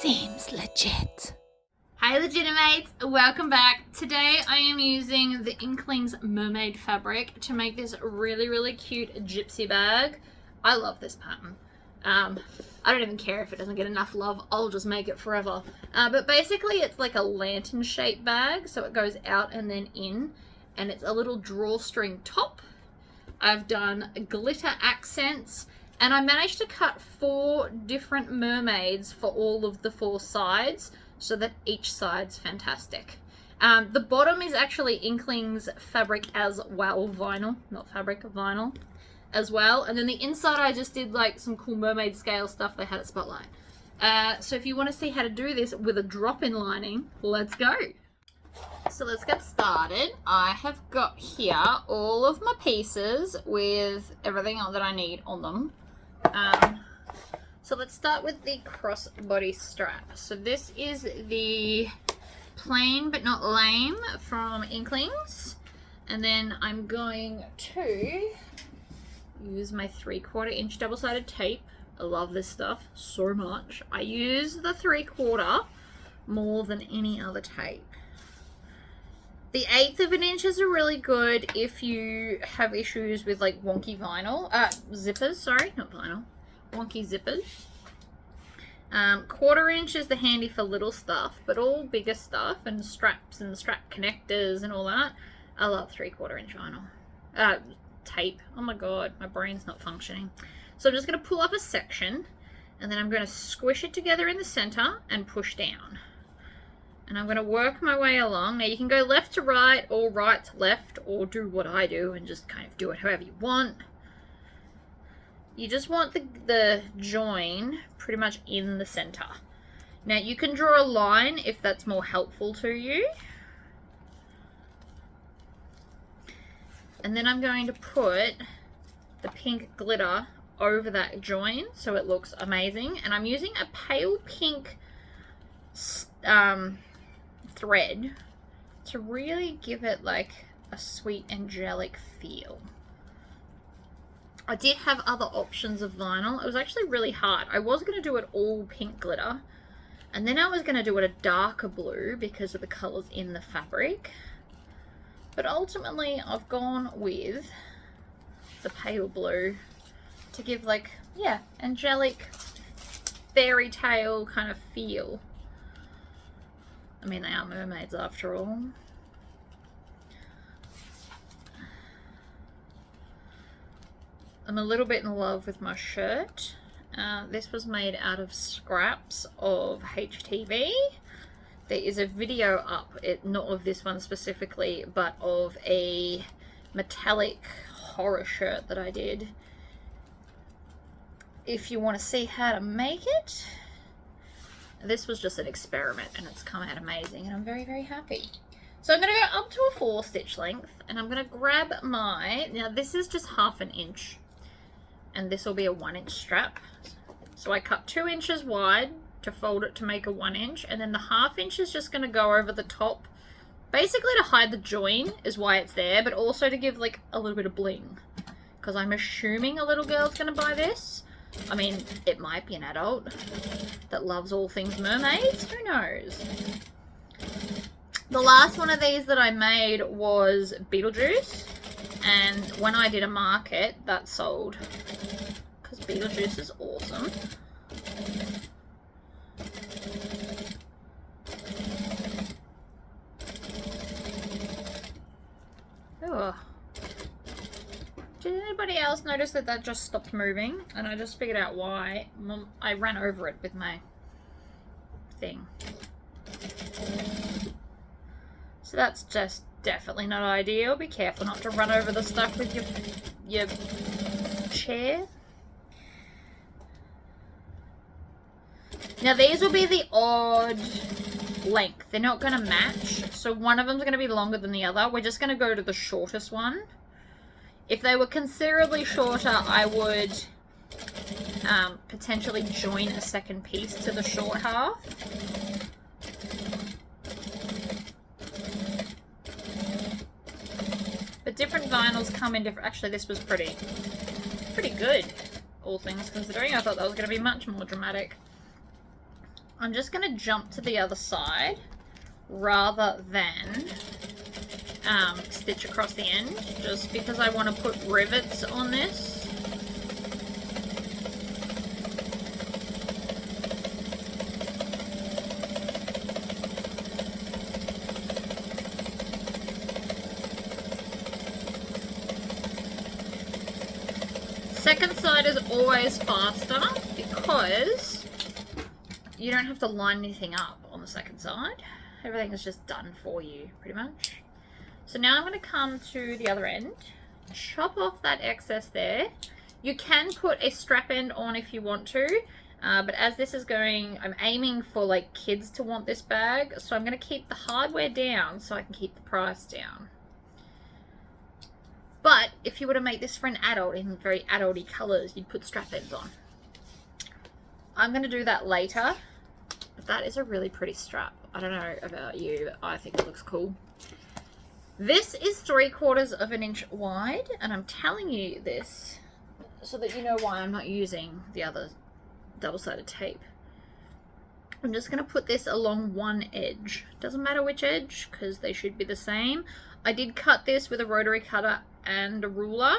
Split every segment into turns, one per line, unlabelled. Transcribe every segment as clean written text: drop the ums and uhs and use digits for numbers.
Seems legit.
Hi Legitimates, welcome back. Today I am using the Inklings mermaid fabric to make this really cute gypsy bag. I love this pattern. I don't even care if it doesn't get enough love, I'll just make it forever. But basically it's like a lantern shaped bag, so it goes out and then in, and it's a little drawstring top. I've done glitter accents, and I managed to cut 4 different mermaids for all of the 4 sides so that each side's fantastic. The bottom is actually Inklings fabric as well, vinyl, not fabric, vinyl as well. And then the inside I just did like some cool mermaid scale stuff they had at Spotlight. So if you want to see how to do this with a drop-in lining, let's go. So let's get started. I have got here all of my pieces with everything that I need on them. So let's start with the crossbody strap. So this is the plain but not lame from Inklings. And then I'm going to use my 3/4 inch double-sided tape. I love this stuff so much. I use the 3/4 more than any other tape. The 1/8 of an inch is really good if you have issues with like wonky vinyl, zippers, sorry, not vinyl, wonky zippers. 1/4 inch is the handy for little stuff, but all bigger stuff and straps and strap connectors and all that, I love 3/4 inch vinyl. Tape. Oh my god, my brain's not functioning. So I'm just going to pull up a section and then I'm going to squish it together in the center and push down. And I'm going to work my way along. Now you can go left to right or right to left, or do what I do and just kind of do it however you want. You just want the join pretty much in the center. Now you can draw a line if that's more helpful to you. And then I'm going to put the pink glitter over that join so it looks amazing. And I'm using a pale pink thread to really give it like a sweet angelic feel. I did have other options of vinyl. It was actually really hard. I was going to do it all pink glitter, and then I was going to do it a darker blue because of the colors in the fabric, but ultimately I've gone with the pale blue to give like, yeah, angelic fairy tale kind of feel. I mean, they are mermaids after all. I'm a little bit in love with my shirt. This was made out of scraps of HTV. There is a video up, not of this one specifically, but of a metallic horror shirt that I did. If you want to see how to make it. This was just an experiment and it's come out amazing and I'm very happy. So I'm going to go up to a 4 stitch length and I'm going to grab now this is just 1/2 inch and this will be a 1 inch strap. So I cut 2 inches wide to fold it to make a 1 inch, and then the 1/2 inch is just going to go over the top, basically to hide the join is why it's there, but also to give like a little bit of bling, because I'm assuming a little girl's going to buy this. I mean, it might be an adult that loves all things mermaids. Who knows? The last one of these that I made was Beetlejuice. And when I did a market, that sold. Because Beetlejuice is awesome. Ugh. Did anybody else notice that just stopped moving? And I just figured out why. I ran over it with my thing. So that's just definitely not ideal. Be careful not to run over the stuff with your chair. Now these will be the odd length. They're not going to match. So one of them is going to be longer than the other. We're just going to go to the shortest one. If they were considerably shorter, I would potentially join a second piece to the short half. But different vinyls come in different... Actually, this was pretty good, all things considering. I thought that was going to be much more dramatic. I'm just going to jump to the other side rather than stitch across the end, just because I want to put rivets on this. Second side is always faster because you don't have to line anything up on the second side. Everything is just done for you, pretty much. So now I'm going to come to the other end, chop off that excess there. You can put a strap end on if you want to, but as this is going, I'm aiming for like kids to want this bag, so I'm going to keep the hardware down so I can keep the price down. But if you were to make this for an adult in very adult-y colours, you'd put strap ends on. I'm going to do that later, but that is a really pretty strap. I don't know about you, but I think it looks cool. This is 3/4 of an inch wide, and I'm telling you this so that you know why I'm not using the other double-sided tape. I'm just going to put this along one edge. Doesn't matter which edge, because they should be the same. I did cut this with a rotary cutter and a ruler.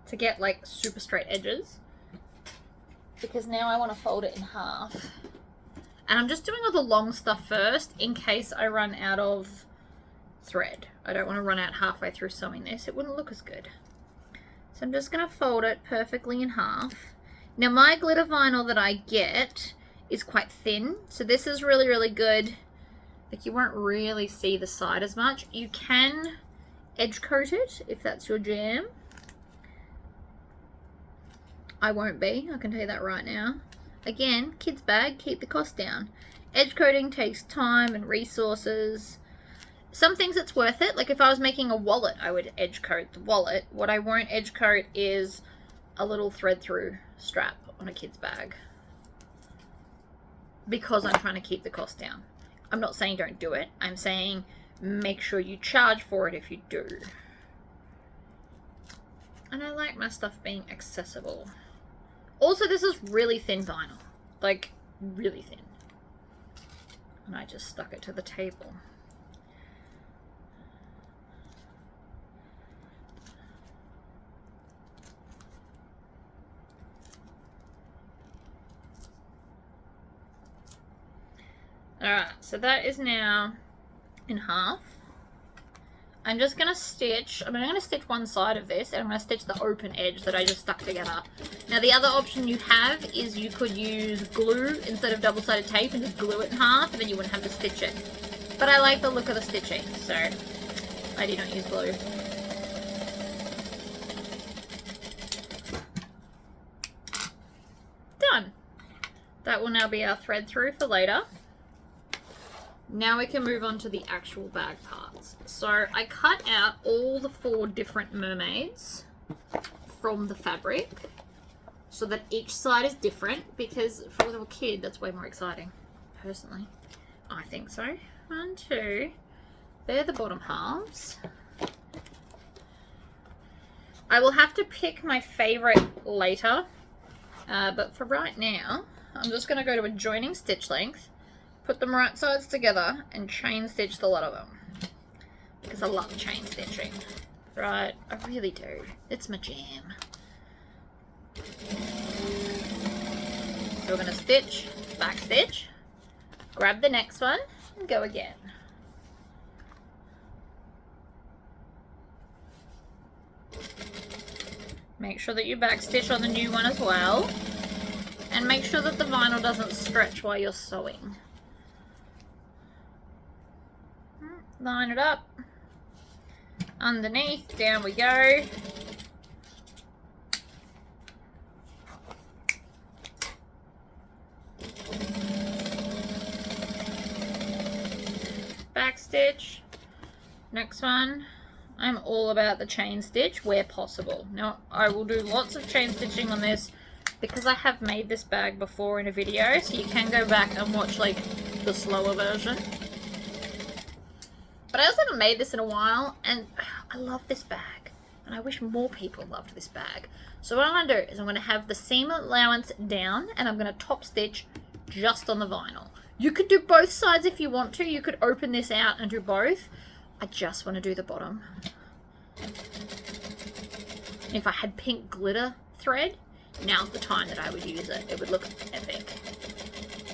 To get like super straight edges. Because now I want to fold it in half. And I'm just doing all the long stuff first in case I run out of thread. I don't want to run out halfway through sewing this. It wouldn't look as good. So I'm just going to fold it perfectly in half. Now my glitter vinyl that I get is quite thin. So this is really, really good. Like you won't really see the side as much. You can edge coat it if that's your jam. I won't be, I can tell you that right now. Again, kids bag, keep the cost down. Edge coating takes time and resources. Some things it's worth it. Like if I was making a wallet, I would edge coat the wallet. What I won't edge coat is a little thread through strap on a kid's bag. Because I'm trying to keep the cost down. I'm not saying don't do it. I'm saying make sure you charge for it if you do. And I like my stuff being accessible. Also, this is really thin vinyl. Like, really thin. And I just stuck it to the table. Alright, so that is now in half. I'm just going to stitch, I'm going to stitch one side of this and I'm going to stitch the open edge that I just stuck together. Now the other option you have is you could use glue instead of double-sided tape and just glue it in half and then you wouldn't have to stitch it. But I like the look of the stitching, so I do not use glue. Done. That will now be our thread through for later. Now we can move on to the actual bag parts. So I cut out all the 4 different mermaids from the fabric so that each side is different, because for a little kid that's way more exciting, personally. I think so. 1, 2. They're the bottom halves. I will have to pick my favorite later, but for right now, I'm just going to go to a joining stitch length, put them right sides together and chain stitch the lot of them because I love chain stitching. Right, I really do. It's my jam. So we're going to stitch, back stitch, grab the next one and go again. Make sure that you back stitch on the new one as well, and make sure that the vinyl doesn't stretch while you're sewing. Line it up, underneath, down we go. Back stitch, next one. I'm all about the chain stitch where possible. Now I will do lots of chain stitching on this because I have made this bag before in a video, so you can go back and watch like the slower version. But I also haven't made this in a while, and I love this bag. And I wish more people loved this bag. So what I'm going to do is I'm going to have the seam allowance down and I'm going to top stitch just on the vinyl. You could do both sides if you want to. You could open this out and do both. I just want to do the bottom. If I had pink glitter thread, now's the time that I would use it. It would look epic.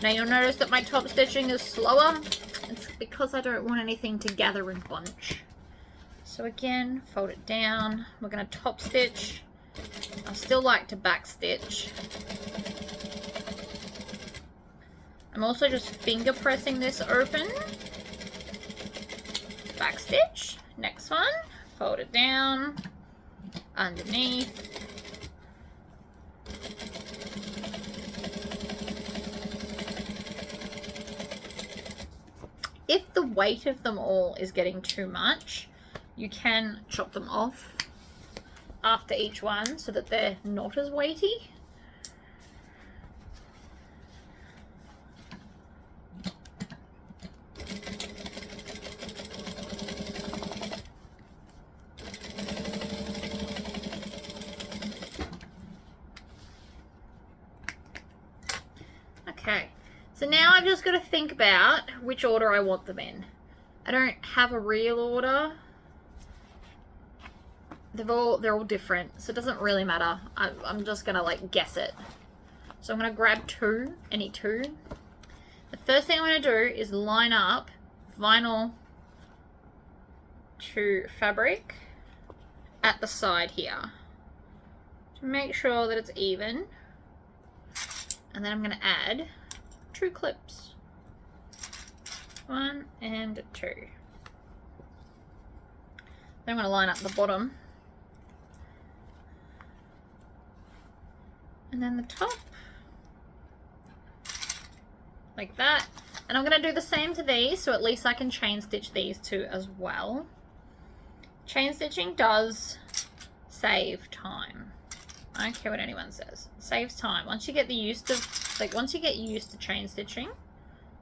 Now you'll notice that my top stitching is slower. It's because I don't want anything to gather in bunch. So again, fold it down. We're going to top stitch. I still like to back stitch. I'm also just finger pressing this open. Back stitch. Next one. Fold it down. Underneath. If the weight of them all is getting too much, you can chop them off after each one so that they're not as weighty. Okay, so now I've just got to think about which order I want them in. I don't have a real order. They're all different, so it doesn't really matter. I'm just gonna like guess it. So I'm gonna grab two, any two. The first thing I'm gonna do is line up vinyl to fabric at the side here to make sure that it's even. And then I'm gonna add 2 clips. 1 and 2. Then I'm gonna line up the bottom. And then the top, like that. And I'm going to do the same to these, so at least I can chain stitch these two as well. Chain stitching does save time. I don't care what anyone says. It saves time. Once you get used to chain stitching,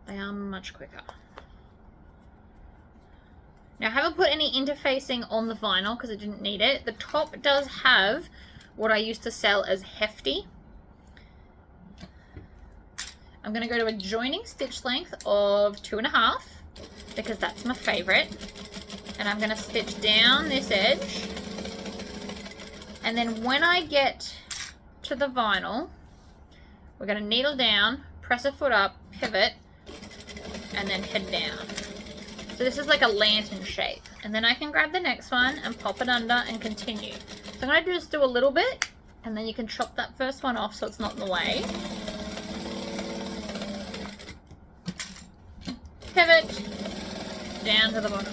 they are much quicker. Now I haven't put any interfacing on the vinyl because I didn't need it. The top does have what I used to sell as hefty. I'm going to go to a joining stitch length of 2.5 because that's my favorite. And I'm going to stitch down this edge. And then when I get to the vinyl, we're going to needle down, press a foot up, pivot, and then head down. So this is like a lantern shape. And then I can grab the next one and pop it under and continue. So I'm going to just do a little bit, and then you can chop that first one off so it's not in the way. Pivot, down to the bottom.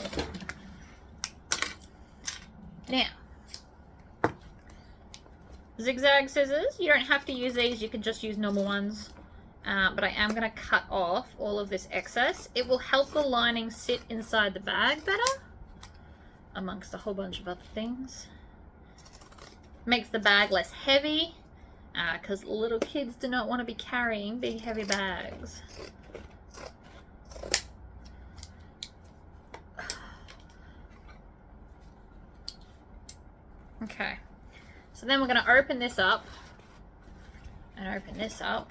Now, zigzag scissors. You don't have to use these, you can just use normal ones. But I am going to cut off all of this excess. It will help the lining sit inside the bag better, amongst a whole bunch of other things. Makes the bag less heavy, because little kids do not want to be carrying big heavy bags. Okay, so then we're going to open this up and open this up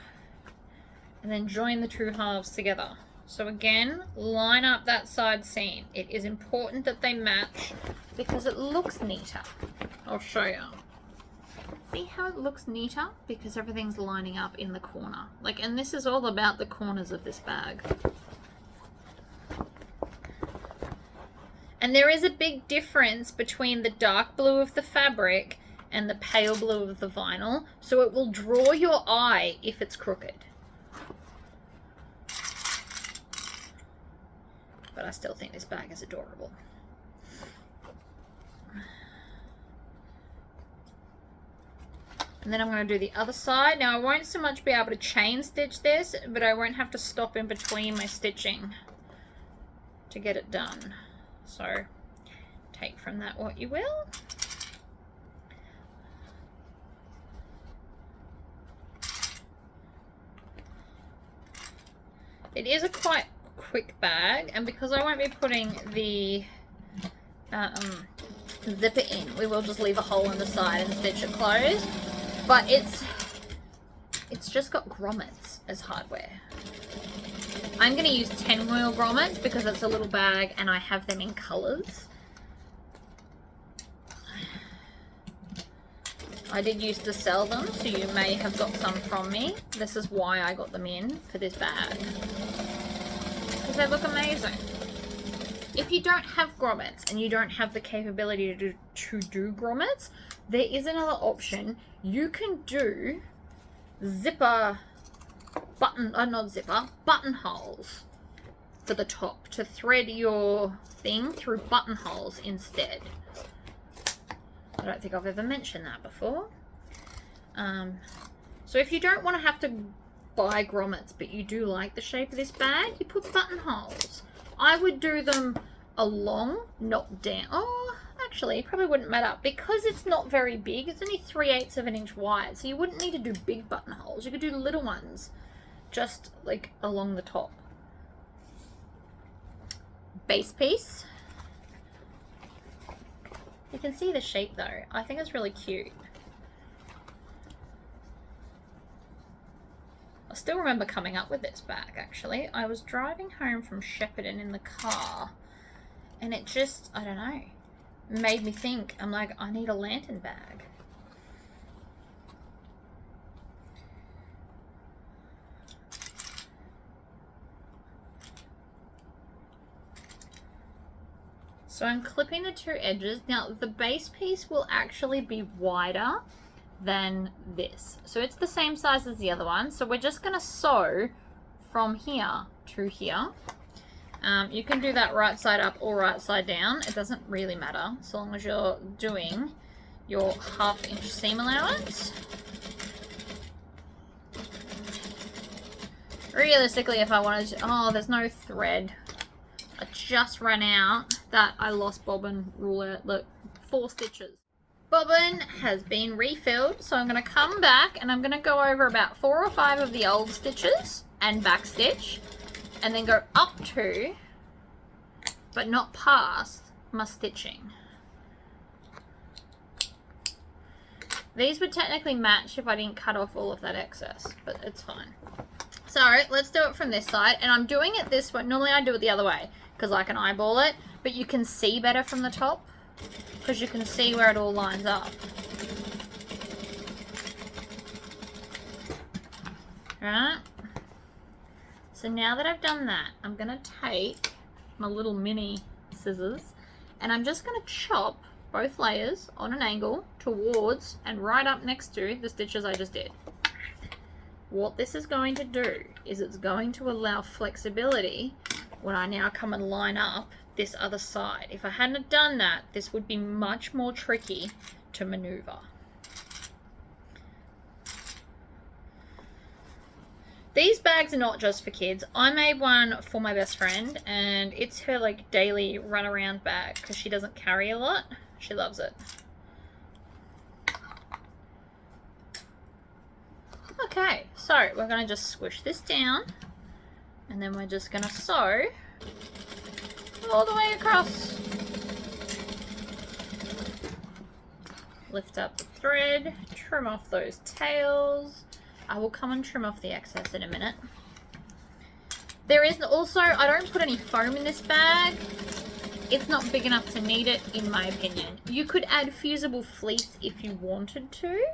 and then join the two halves together. So again, line up that side seam. It is important that they match because it looks neater. I'll show you. See how it looks neater? Because everything's lining up in the corner. And this is all about the corners of this bag. And there is a big difference between the dark blue of the fabric and the pale blue of the vinyl, so it will draw your eye if it's crooked. But I still think this bag is adorable. And then I'm going to do the other side. Now I won't so much be able to chain stitch this, but I won't have to stop in between my stitching to get it done. So take from that what you will. It is a quite quick bag, and because I won't be putting the zip it in. We will just leave a hole in the side and stitch it closed. But it's just got grommets as hardware. I'm going to use 10 mil grommets because it's a little bag and I have them in colours. I did used to sell them, so you may have got some from me. This is why I got them in for this bag. Because they look amazing. If you don't have grommets and you don't have the capability to do grommets, there is another option. You can do zipper button, not zipper, buttonholes for the top to thread your thing through buttonholes instead. I don't think I've ever mentioned that before. So if you don't want to have to buy grommets, but you do like the shape of this bag, you put buttonholes. I would do them along, not down. Oh, actually, it probably wouldn't matter because it's not very big. It's only 3/8 of an inch wide, so you wouldn't need to do big buttonholes. You could do little ones, just like along the top. Base piece. You can see the shape though. I think it's really cute. I still remember coming up with this bag actually. I was driving home from Shepparton in the car and it just, I don't know, made me think. I'm like, I need a lantern bag. So I'm clipping the two edges. Now the base piece will actually be wider than this. So it's the same size as the other one. So we're just gonna sew from here to here. You can do that right side up or right side down. It doesn't really matter so long as you're doing your 1/2 inch seam allowance. Realistically, if I wanted to, oh, there's no thread. I just ran out that I lost bobbin ruler. Look, 4 stitches. Bobbin has been refilled, so I'm going to come back and I'm going to go over about 4 or 5 of the old stitches and back stitch, and then go up to, but not past, my stitching. These would technically match if I didn't cut off all of that excess, but it's fine. So let's do it from this side, and I'm doing it this way. Normally I do it the other way because I can eyeball it, but you can see better from the top because you can see where it all lines up. Right? So now that I've done that, I'm going to take my little mini scissors and I'm just going to chop both layers on an angle towards and right up next to the stitches I just did. What this is going to do is it's going to allow flexibility when I now come and line up this other side. If I hadn't done that, this would be much more tricky to maneuver. These bags are not just for kids. I made one for my best friend and it's her like daily run around bag because she doesn't carry a lot. She loves it. Okay, so we're going to just squish this down and then we're just going to sew all the way across. Lift up the thread, trim off those tails. I will come and trim off the excess in a minute. There is also, I don't put any foam in this bag. It's not big enough to need it, in my opinion. You could add fusible fleece if you wanted to.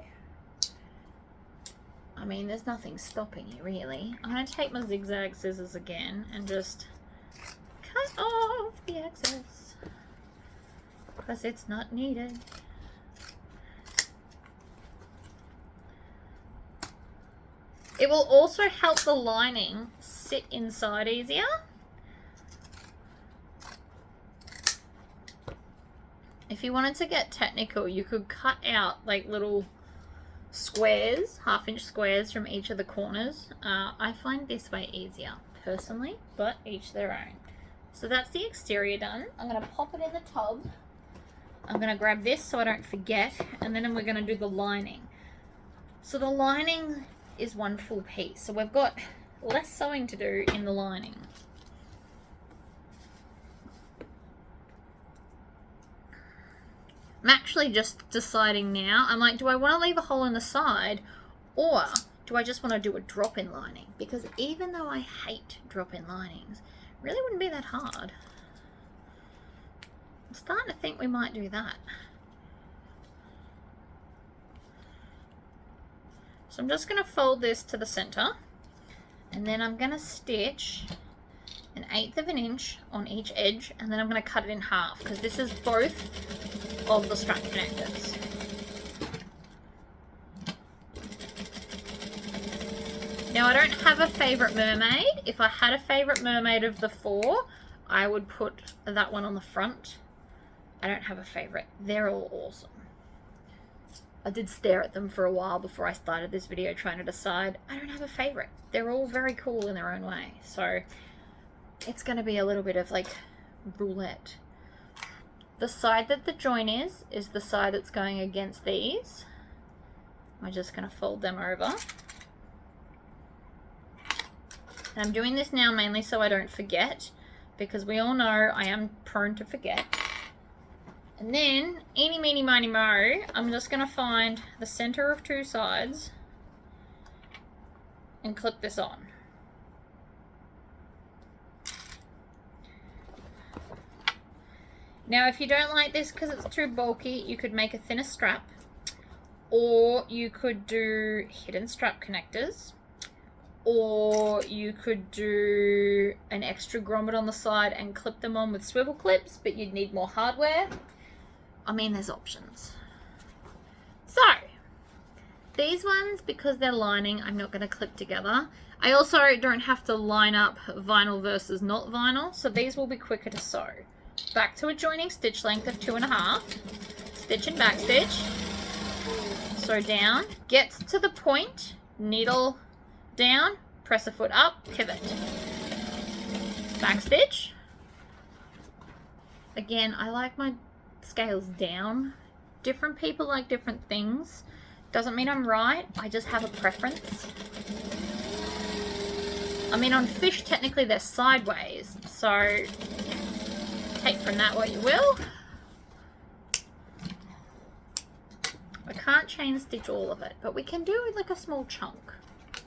I mean, there's nothing stopping you, really. I'm going to take my zigzag scissors again and just cut off the excess because it's not needed. It will also help the lining sit inside easier. If you wanted to get technical, you could cut out like little squares, 1/2 inch squares from each of the corners. I find this way easier personally, but each their own. So that's the exterior done. I'm going to pop it in the tub. I'm going to grab this so I don't forget, and then we're going to do the lining. So the lining is one full piece, so we've got less sewing to do in the lining. I'm actually just deciding now. I'm like, do I want to leave a hole in the side, or do I just want to do a drop-in lining? Because even though I hate drop-in linings, it really wouldn't be that hard. I'm starting to think we might do that. So I'm just going to fold this to the center, and then I'm going to stitch 1/8 of an inch on each edge, and then I'm going to cut it in half because this is both of the strap connectors. Now I don't have a favorite mermaid. If I had a favorite mermaid of the 4, I would put that one on the front. I don't have a favorite. They're all awesome. I did stare at them for a while before I started this video trying to decide. I don't have a favorite. They're all very cool in their own way. So it's going to be a little bit of like roulette. The side that the join is the side that's going against these. I'm just going to fold them over. And I'm doing this now mainly so I don't forget, because we all know I am prone to forget. And then, eeny, meeny, miny, mo, I'm just going to find the center of 2 sides and clip this on. Now, if you don't like this because it's too bulky, you could make a thinner strap, or you could do hidden strap connectors, or you could do an extra grommet on the side and clip them on with swivel clips, but you'd need more hardware. I mean, there's options. So, these ones, because they're lining, I'm not going to clip together. I also don't have to line up vinyl versus not vinyl, so these will be quicker to sew. Back to a joining stitch length of 2.5, stitch and back stitch, sew down, get to the point, needle down, press a foot up, pivot, back stitch. Again, I like my scales down. Different people like different things. Doesn't mean I'm right, I just have a preference. I mean, on fish technically they're sideways, so take from that what you will. I can't chain stitch all of it, but we can do like a small chunk.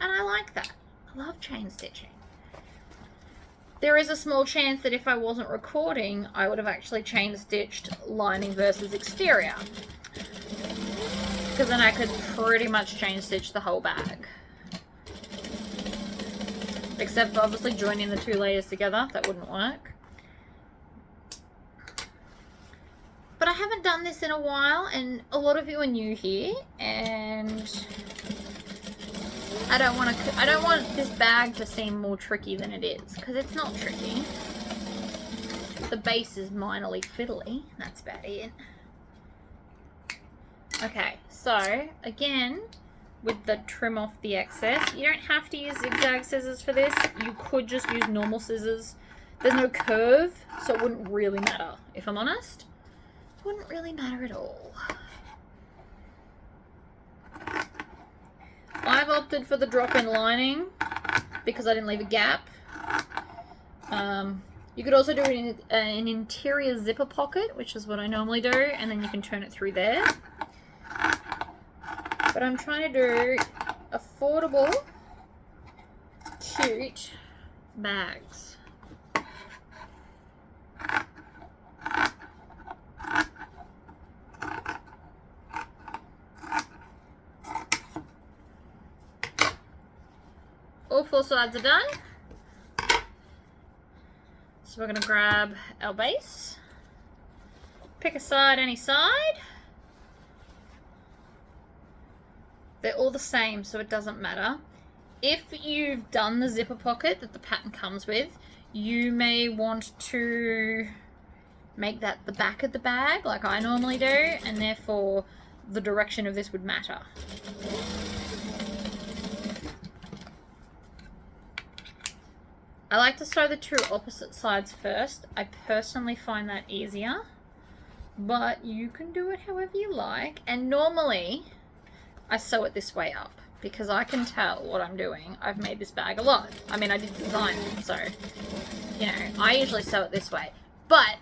And I like that. I love chain stitching. There is a small chance that if I wasn't recording, I would have actually chain stitched lining versus exterior. Because then I could pretty much chain stitch the whole bag. Except for obviously joining the 2 layers together, that wouldn't work. But I haven't done this in a while, and a lot of you are new here, and I don't want this bag to seem more tricky than it is, because it's not tricky. The base is minorly fiddly, that's about it. Okay, so again, with the trim off the excess, you don't have to use zigzag scissors for this. You could just use normal scissors. There's no curve, so it wouldn't really matter, if I'm honest. It wouldn't really matter at all. I've opted for the drop-in lining because I didn't leave a gap. You could also do an interior zipper pocket, which is what I normally do, and then you can turn it through there. But I'm trying to do affordable, cute bags. All 4 sides are done. So we're going to grab our base, pick a side, any side. They're all the same, so it doesn't matter. If you've done the zipper pocket that the pattern comes with, you may want to make that the back of the bag like I normally do, and therefore the direction of this would matter. I like to sew the 2 opposite sides first. I personally find that easier, but you can do it however you like. And normally I sew it this way up because I can tell what I'm doing. I've made this bag a lot. I mean, I did design it, so, you know, I usually sew it this way. But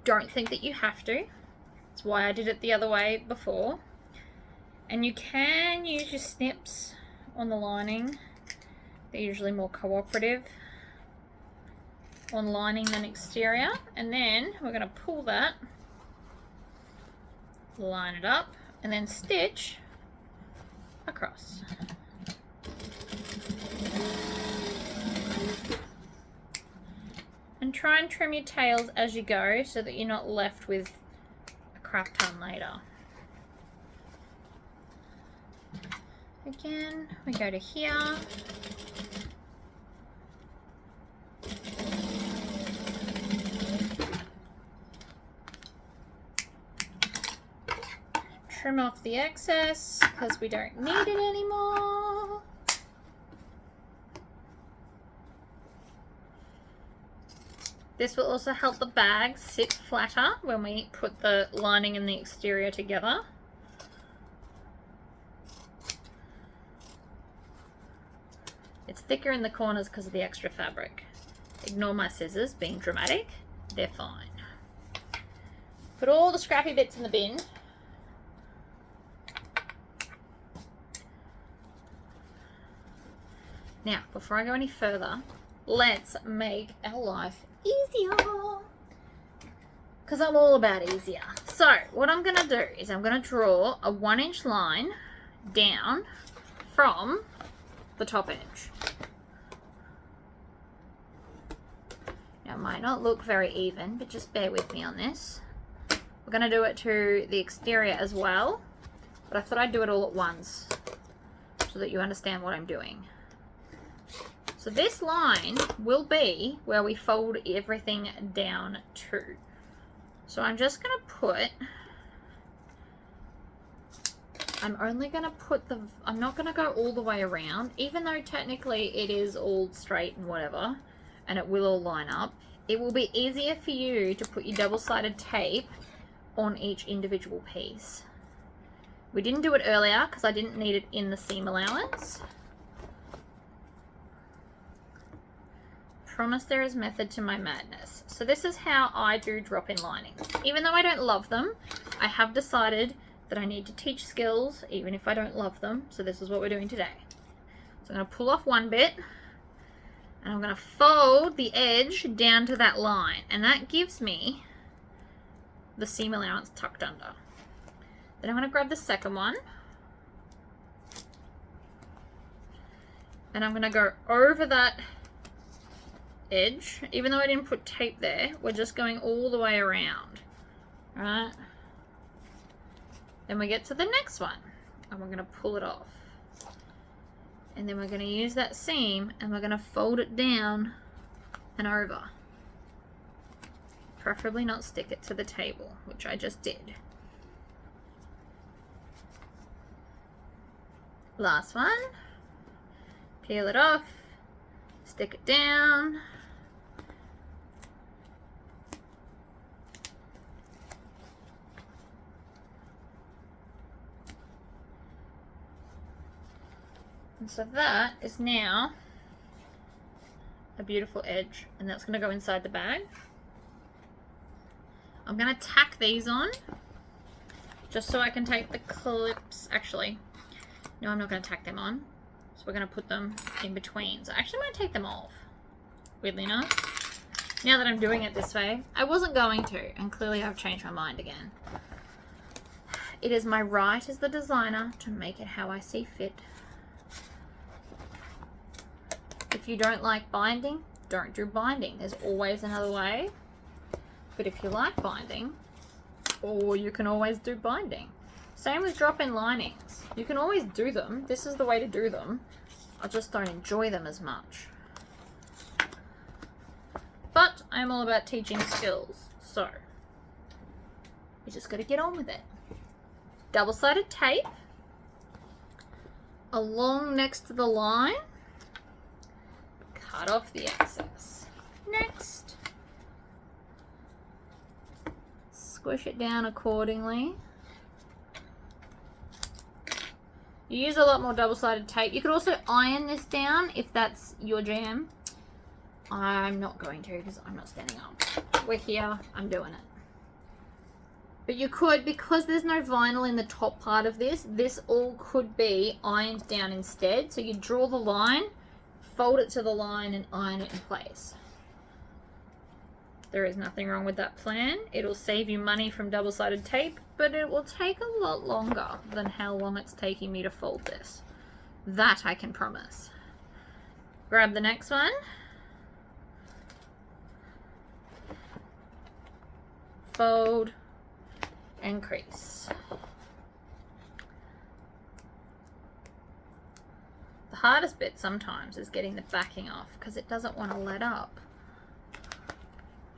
don't think that you have to. That's why I did it the other way before. And you can use your snips on the lining. They're usually more cooperative on lining than exterior. And then we're going to pull that, line it up, and then stitch across. And try and trim your tails as you go so that you're not left with a crap ton later. Again, we go to here. Trim off the excess because we don't need it anymore. This will also help the bag sit flatter when we put the lining and the exterior together. It's thicker in the corners because of the extra fabric. Ignore my scissors being dramatic. They're fine. Put all the scrappy bits in the bin. Now, before I go any further, let's make our life easier. Because I'm all about easier. So, what I'm going to do is I'm going to draw a 1-inch line down from the top edge. Now, it might not look very even, but just bear with me on this. We're going to do it to the exterior as well, but I thought I'd do it all at once so that you understand what I'm doing. So this line will be where we fold everything down to. So I'm just going to put, I'm not going to go all the way around, even though technically it is all straight and whatever, and it will all line up. It will be easier for you to put your double-sided tape on each individual piece. We didn't do it earlier because I didn't need it in the seam allowance. Promise there is method to my madness. So this is how I do drop-in linings. Even though I don't love them, I have decided that I need to teach skills even if I don't love them. So this is what we're doing today. So I'm going to pull off one bit and I'm going to fold the edge down to that line, and that gives me the seam allowance tucked under. Then I'm going to grab the second one and I'm going to go over that edge. Even though I didn't put tape there, we're just going all the way around. Right? Then we get to the next one and we're going to pull it off. And then we're going to use that seam and we're going to fold it down and over. Preferably not stick it to the table, which I just did. Last one. Peel it off. Stick it down. And so that is now a beautiful edge, and that's going to go inside the bag. I'm going to tack these on just so I can take the clips. Actually, no, I'm not going to tack them on. So we're going to put them in between. So I actually might take them off, weirdly enough. Now that I'm doing it this way, I wasn't going to, and clearly I've changed my mind again. It is my right as the designer to make it how I see fit. If you don't like binding, don't do binding. There's always another way. But if you like binding, or you can always do binding. Same with drop-in linings. You can always do them. This is the way to do them. I just don't enjoy them as much. But I'm all about teaching skills. So, you just got to get on with it. Double-sided tape along next to the line. Cut off the excess. Next, squish it down accordingly. You use a lot more double-sided tape. You could also iron this down if that's your jam. I'm not going to because I'm not standing up. We're here. I'm doing it. But you could, because there's no vinyl in the top part of this all could be ironed down instead. So you draw the line, fold it to the line, and iron it in place. There is nothing wrong with that plan. It'll save you money from double-sided tape, but it will take a lot longer than how long it's taking me to fold this. That I can promise. Grab the next one. Fold and crease. The hardest bit sometimes is getting the backing off because it doesn't want to let up.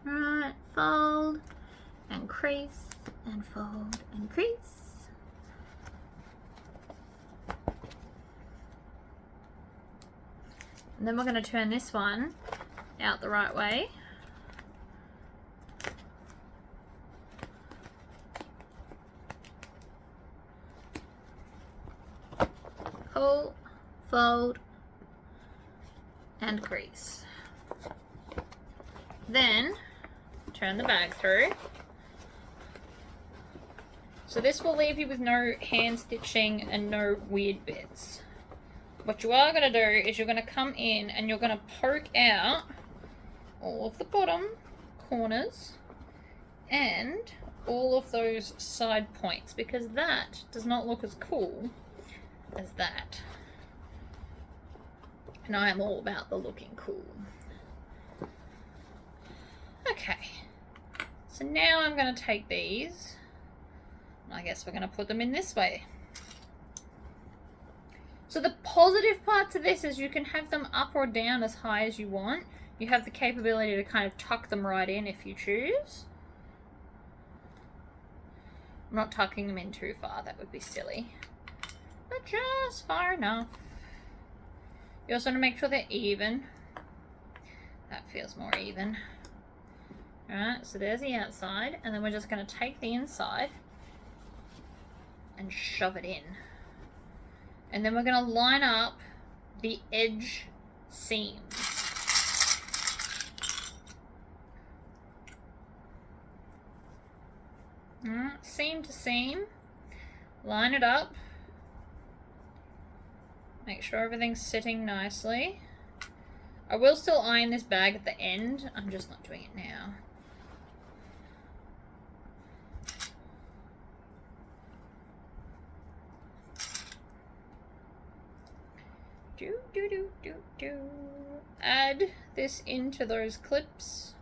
Right, fold and crease and fold and crease. And then we're going to turn this one out the right way. Pull, fold, and crease. Then turn the bag through. So this will leave you with no hand stitching and no weird bits. What you are going to do is you're going to come in and you're going to poke out all of the bottom corners and all of those side points, because that does not look as cool as that. And I am all about the looking cool. Okay, so now I'm going to take these, I guess we're going to put them in this way. So the positive part to this is you can have them up or down as high as you want. You have the capability to kind of tuck them right in if you choose. I'm not tucking them in too far, that would be silly. But just far enough. You also want to make sure they're even. That feels more even. Alright, so there's the outside, and then we're just going to take the inside and shove it in. And then we're going to line up the edge seams. Alright, seam to seam, line it up, make sure everything's sitting nicely. I will still iron this bag at the end, I'm just not doing it now. Add this into those clips.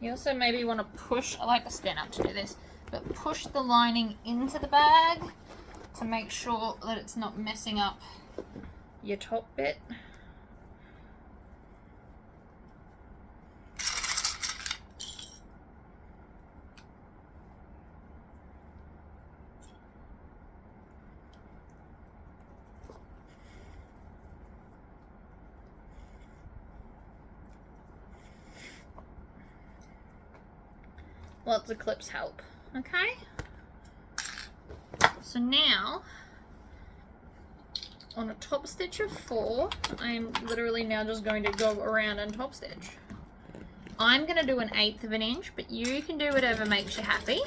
You also maybe want to push, I like to stand up to do this, but push the lining into the bag to make sure that it's not messing up your top bit. Lots of clips help, okay? So now, on a top stitch of 4, I'm literally now just going to go around and top stitch. I'm going to do 1/8 of an inch, but you can do whatever makes you happy.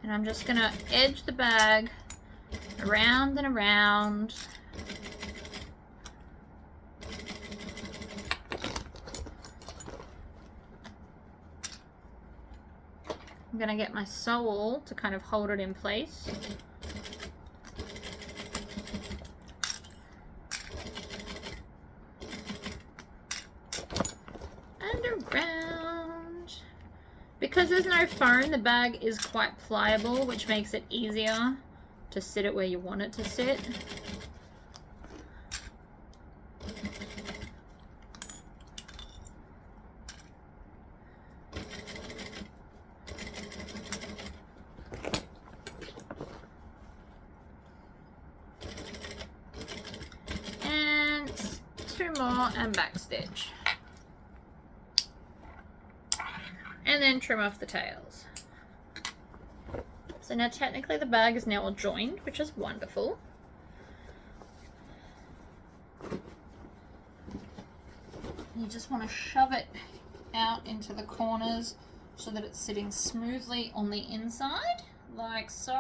And I'm just going to edge the bag around and around. I'm going to get my sole to kind of hold it in place. And around. Because there's no foam, the bag is quite pliable, which makes it easier to sit it where you want it to sit. And back stitch, and then trim off the tails. So now technically the bag is now all joined, which is wonderful. you just want to shove it out into the corners so that it's sitting smoothly on the inside, like so.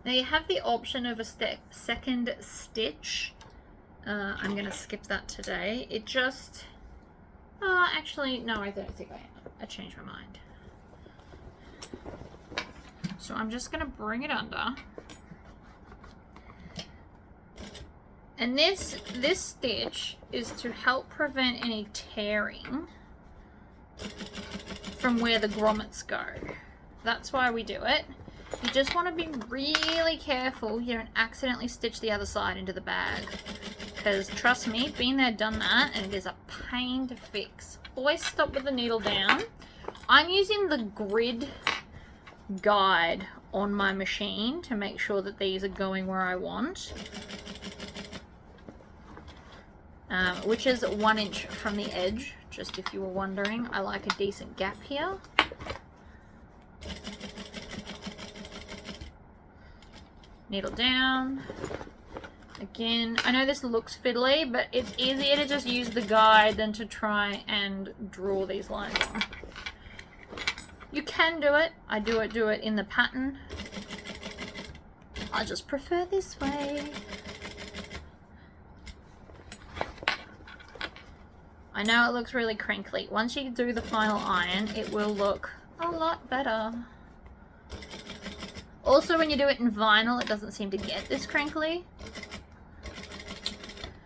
Now you have the option of a second stitch. I'm going to skip that today. It just... actually, no, I don't think I am. I changed my mind. So I'm just going to bring it under. And this stitch is to help prevent any tearing from where the grommets go. That's why we do it. You just want to be really careful you don't accidentally stitch the other side into the bag. Because trust me, been there, done that, and it is a pain to fix. Always stop with the needle down. I'm using the grid guide on my machine to make sure that these are going where I want. Which is 1 inch from the edge, just if you were wondering. I like a decent gap here. Needle down. Again, I know this looks fiddly, but it's easier to just use the guide than to try and draw these lines on. You can do it. I do it in the pattern. I just prefer this way. I know it looks really crinkly. Once you do the final iron, it will look a lot better. Also, when you do it in vinyl, it doesn't seem to get this crinkly.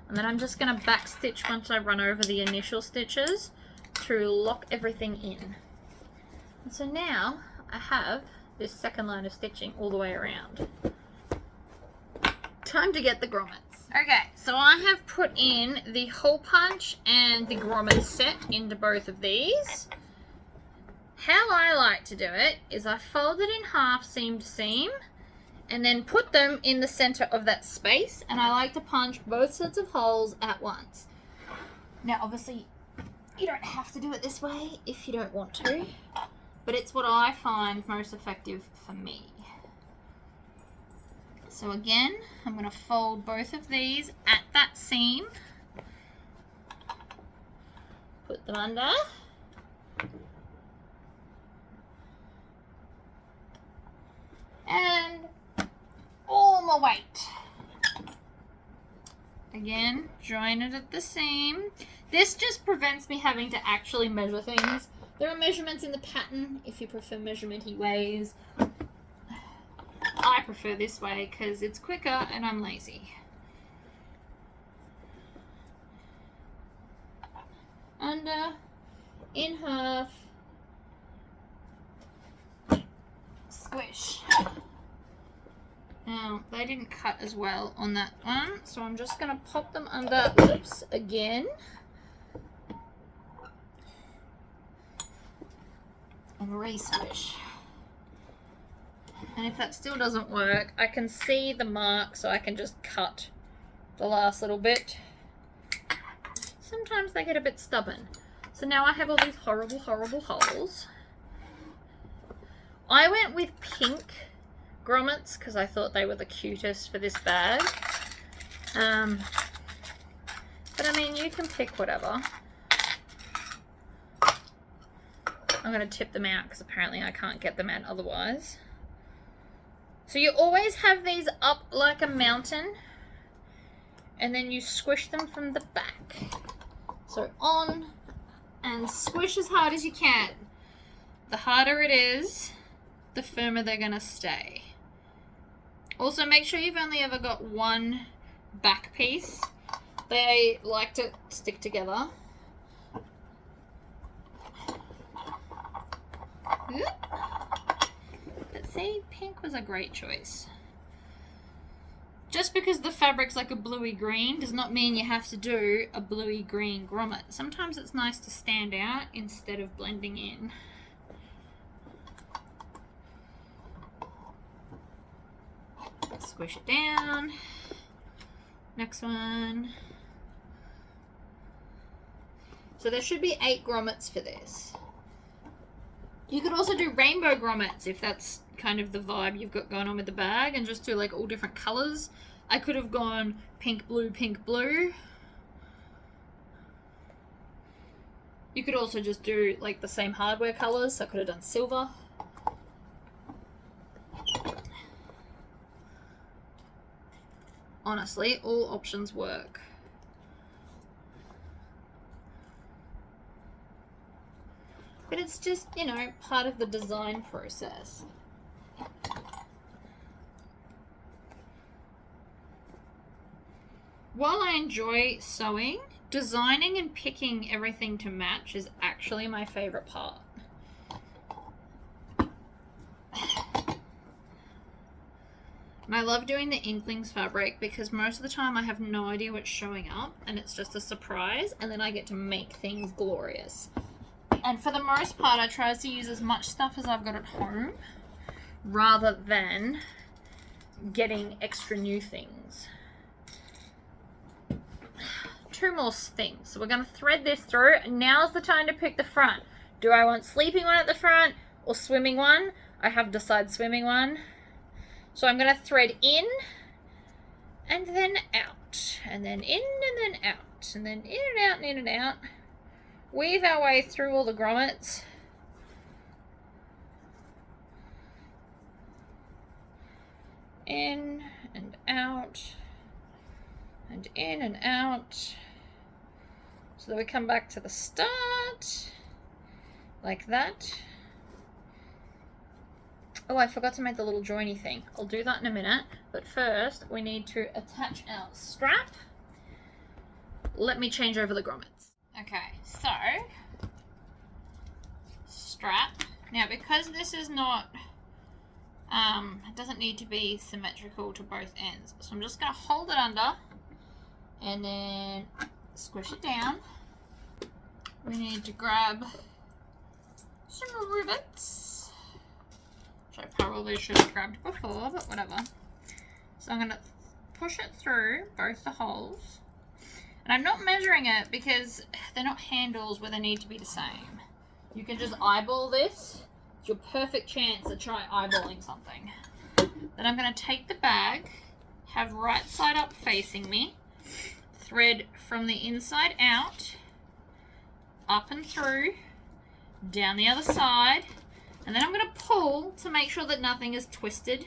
And then I'm just going to back stitch once I run over the initial stitches to lock everything in. And so now I have this second line of stitching all the way around. Time to get the grommets. Okay, so I have put in the hole punch and the grommet set into both of these. How I like to do it is I fold it in half seam to seam and then put them in the center of that space, and I like to punch both sets of holes at once. Now obviously you don't have to do it this way if you don't want to, but it's what I find most effective for me. So again, I'm going to fold both of these at that seam, put them under, and all my weight. Again, join it at the seam. This just prevents me having to actually measure things. There are measurements in the pattern if you prefer measurement-y ways. I prefer this way because it's quicker and I'm lazy. Under, in half, squish. Now, they didn't cut as well on that one, so I'm just going to pop them under, oops, again. And re-squish. And if that still doesn't work, I can see the mark, so I can just cut the last little bit. Sometimes they get a bit stubborn. So now I have all these horrible, horrible holes. I went with pink grommets because I thought they were the cutest for this bag. But I mean, you can pick whatever. I'm going to tip them out because apparently I can't get them out otherwise. So you always have these up like a mountain, and then you squish them from the back. So on and squish as hard as you can. The harder it is, the firmer they're going to stay. Also, make sure you've only ever got one back piece. They like to stick together. But see, pink was a great choice. Just because the fabric's like a bluey green does not mean you have to do a bluey green grommet. Sometimes it's nice to stand out instead of blending in. Squish it down. Next one. So there should be 8 grommets for this. You could also do rainbow grommets if that's kind of the vibe you've got going on with the bag, and just do like all different colors. I could have gone pink, blue, pink, blue. You could also just do like the same hardware colors. So I could have done silver. Honestly, all options work. But it's just, you know, part of the design process. While I enjoy sewing, designing and picking everything to match is actually my favorite part. And I love doing the Inklings fabric because most of the time I have no idea what's showing up and it's just a surprise, and then I get to make things glorious. And for the most part, I try to use as much stuff as I've got at home rather than getting extra new things. 2 more things. So we're going to thread this through. Now's the time to pick the front. Do I want sleeping one at the front or swimming one? I have decided swimming one. So I'm going to thread in and then out, and then in and then out, and then in and out and in and out. Weave our way through all the grommets. In and out, and in and out. So that we come back to the start, like that. Oh, I forgot to make the little joiny thing. I'll do that in a minute, but first we need to attach our strap. Let me change over the grommets. Okay, so strap. Now, because this is not, it doesn't need to be symmetrical to both ends, so I'm just going to hold it under and then squish it down. We need to grab some rivets, which I probably should have grabbed before, but whatever. So I'm going to push it through both the holes. And I'm not measuring it because they're not handles where they need to be the same. You can just eyeball this. It's your perfect chance to try eyeballing something. Then I'm going to take the bag, have right side up facing me, thread from the inside out, up and through, down the other side, and then I'm going to pull to make sure that nothing is twisted.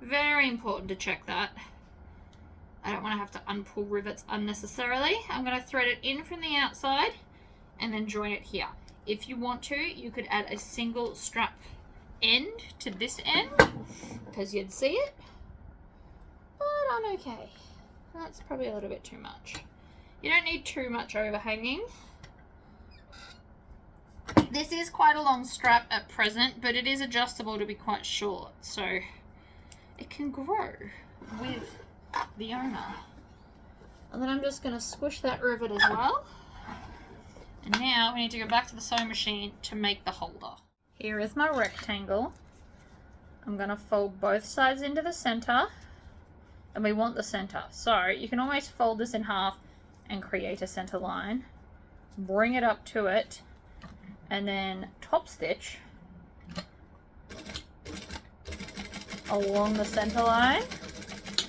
Very important to check that. I don't want to have to unpull rivets unnecessarily. I'm going to thread it in from the outside and then join it here. If you want to, you could add a single strap end to this end because you'd see it, but I'm okay. That's probably a little bit too much. You don't need too much overhanging. This is quite a long strap at present, but it is adjustable to be quite short, so it can grow with the owner. And then I'm just going to squish that rivet as well. And now we need to go back to the sewing machine to make the holder. Here is my rectangle. I'm going to fold both sides into the center, and we want the center. So you can always fold this in half and create a center line. Bring it up to it, and then top stitch along the center line.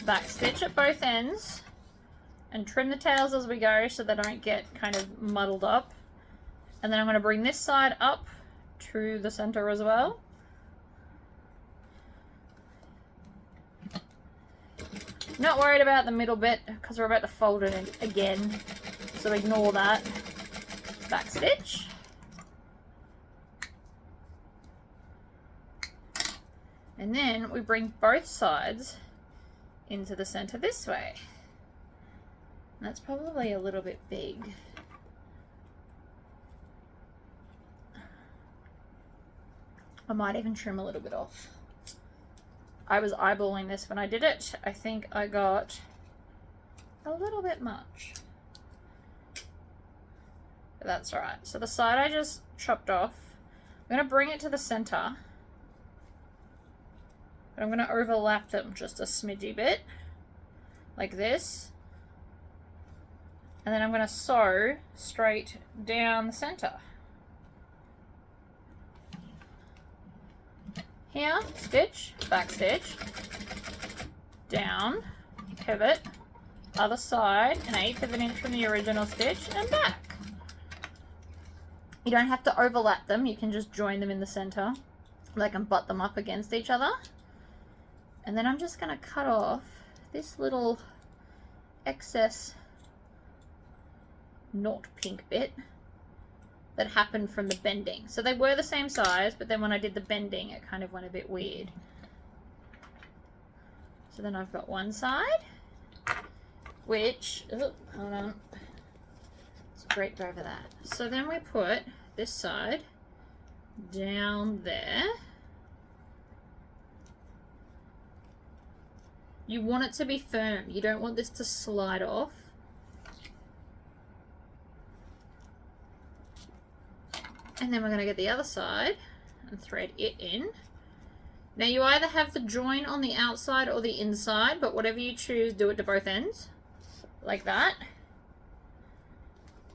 Back stitch at both ends and trim the tails as we go so they don't get kind of muddled up. And then I'm going to bring this side up to the center as well. Not worried about the middle bit because we're about to fold it in again, so ignore that. Back stitch. And then we bring both sides into the center this way. That's probably a little bit big. I might even trim a little bit off. I was eyeballing this when I did it. I think I got a little bit much. But that's all right. So the side I just chopped off, I'm going to bring it to the center. But I'm going to overlap them just a smidgy bit, like this. And then I'm going to sew straight down the center. Here, stitch, back stitch, down, pivot, other side, an 1/8 of an inch from the original stitch, and back. You don't have to overlap them, you can just join them in the center. They can butt them up against each other. And then I'm just going to cut off this little excess not pink bit that happened from the bending. So they were the same size, but then when I did the bending, it kind of went a bit weird. So then I've got one side, which, oh, hold on, let's drape over that. So then we put this side down there. You want it to be firm. You don't want this to slide off. And then we're going to get the other side and thread it in. Now you either have the join on the outside or the inside, but whatever you choose, do it to both ends. Like that.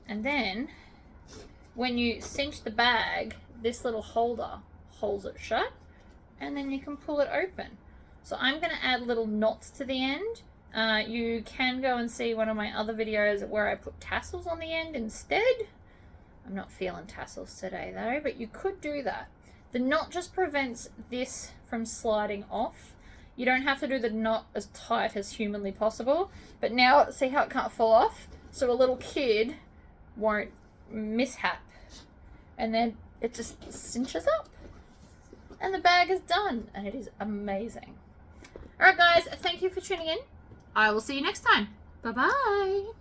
And then when you cinch the bag, this little holder holds it shut, and then you can pull it open. So I'm going to add little knots to the end. You can go and see one of my other videos where I put tassels on the end instead. I'm not feeling tassels today though, but you could do that. The knot just prevents this from sliding off. You don't have to do the knot as tight as humanly possible, but now see how it can't fall off? So a little kid won't mishap. And then it just cinches up. And the bag is done, and it is amazing. Alright guys, thank you for tuning in. I will see you next time. Bye-bye.